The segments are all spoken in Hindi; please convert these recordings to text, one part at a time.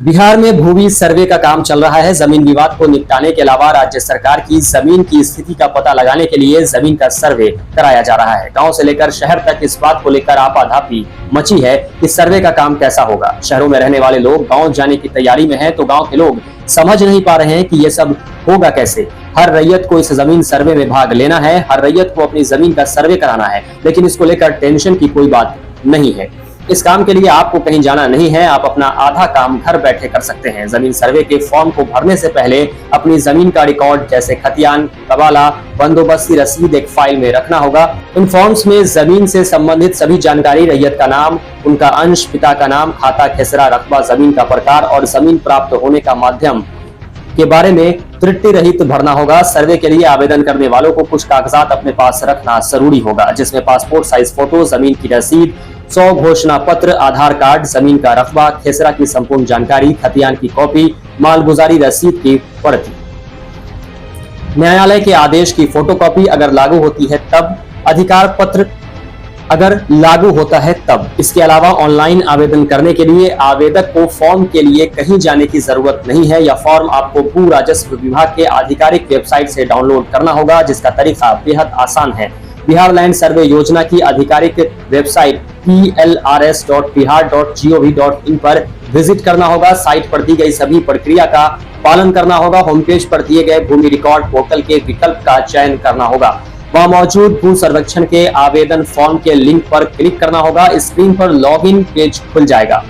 बिहार में भूमि सर्वे का काम चल रहा है। जमीन विवाद को निपटाने के अलावा राज्य सरकार की जमीन की स्थिति का पता लगाने के लिए जमीन का सर्वे कराया जा रहा है। गांव से लेकर शहर तक इस बात को लेकर आपाधापी मची है कि सर्वे का काम कैसा होगा। शहरों में रहने वाले लोग गांव जाने की तैयारी में हैं, तो गांव के लोग समझ नहीं पा रहे हैं कि ये सब होगा कैसे। हर रैयत को इस जमीन सर्वे में भाग लेना है, हर रैयत को अपनी जमीन का सर्वे कराना है, लेकिन इसको लेकर टेंशन की कोई बात नहीं है। इस काम के लिए आपको कहीं जाना नहीं है, आप अपना आधा काम घर बैठे कर सकते हैं। जमीन सर्वे के फॉर्म को भरने से पहले अपनी जमीन का रिकॉर्ड जैसे खतियान, कबाला, बंदोबस्ती रसीद एक फाइल में रखना होगा। इन फॉर्म्स में जमीन से संबंधित सभी जानकारी, रैयत का नाम, उनका अंश, पिता का नाम, खाता, खेसरा, रकबा, जमीन का प्रकार और जमीन प्राप्त होने का माध्यम के बारे में त्रुटि रहित भरना होगा। सर्वे के लिए आवेदन करने वालों को कुछ कागजात अपने पास रखना जरूरी होगा, जिसमें पासपोर्ट साइज फोटो, जमीन की रसीद, 100 घोषणा पत्र, आधार कार्ड, जमीन का रकबा, खेसरा की संपूर्ण जानकारी, खतियान की कॉपी, मालगुजारी रसीद की प्रति, न्यायालय के आदेश की फोटोकॉपी अगर लागू होती है तब, अधिकार पत्र अगर लागू होता है तब। इसके अलावा ऑनलाइन आवेदन करने के लिए आवेदक को फॉर्म के लिए कहीं जाने की जरूरत नहीं है। यह फॉर्म आपको भू राजस्व विभाग के आधिकारिक वेबसाइट से डाउनलोड करना होगा, जिसका तरीका बेहद आसान है। बिहार लैंड सर्वे योजना की आधिकारिक वेबसाइट plrs.bihar.gov.in पर विजिट करना होगा। साइट पर दी गई सभी प्रक्रिया का पालन करना होगा। होम पेज पर दिए गए भूमि रिकॉर्ड पोर्टल के विकल्प का चयन करना होगा। वहां मौजूद भू सर्वेक्षण के आवेदन फॉर्म के लिंक पर क्लिक करना होगा। स्क्रीन पर लॉगिन पेज खुल जाएगा।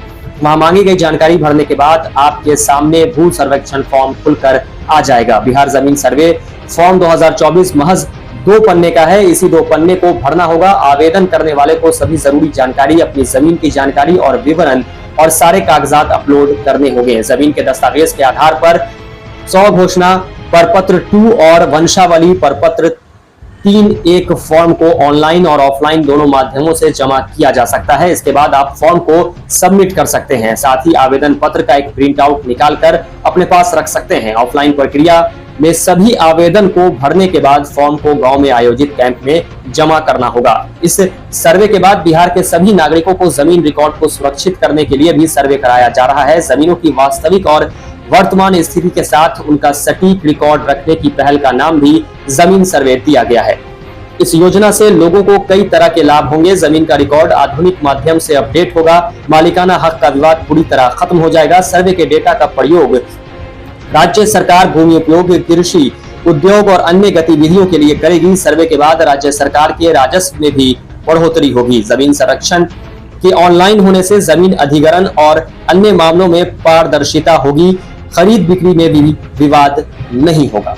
वहां मांगी गई जानकारी भरने के बाद आपके सामने भू सर्वेक्षण फॉर्म खुलकर आ जाएगा। बिहार जमीन सर्वे फॉर्म 2024 महज 2 पन्ने का है। इसी 2 पन्ने को भरना होगा। आवेदन करने वाले को सभी जरूरी जानकारी, अपनी जमीन की जानकारी और विवरण और सारे कागजात अपलोड करने होंगे। जमीन के दस्तावेज के आधार पर 100 घोषणा परपत्र 2 और वंशावली परपत्र 3 एक फॉर्म को ऑनलाइन और ऑफलाइन दोनों माध्यमों से जमा किया जा सकता है। इसके बाद आप फॉर्म को सबमिट कर सकते हैं। साथ ही आवेदन पत्र का एक प्रिंट आउट निकालकर अपने पास रख सकते हैं। ऑफलाइन प्रक्रिया में सभी आवेदन को भरने के बाद फॉर्म को गांव में आयोजित कैंप में जमा करना होगा। इस सर्वे के बाद बिहार के सभी नागरिकों को जमीन रिकॉर्ड को सुरक्षित करने के लिए भी सर्वे कराया जा रहा है। जमीनों की वास्तविक और वर्तमान स्थिति के साथ उनका सटीक रिकॉर्ड रखने की पहल का नाम भी जमीन सर्वे दिया गया है। इस योजना से लोगों को कई तरह के लाभ होंगे। जमीन का रिकॉर्ड आधुनिक माध्यम से अपडेट होगा। मालिकाना हक का विवाद पूरी तरह खत्म हो जाएगा। सर्वे के डेटा का प्रयोग राज्य सरकार भूमि उपयोग, कृषि, उद्योग और अन्य गतिविधियों के लिए करेगी। सर्वे के बाद राज्य सरकार के राजस्व में भी बढ़ोतरी होगी। जमीन संरक्षण के ऑनलाइन होने से जमीन अधिग्रहण और अन्य मामलों में पारदर्शिता होगी। खरीद बिक्री में भी विवाद नहीं होगा।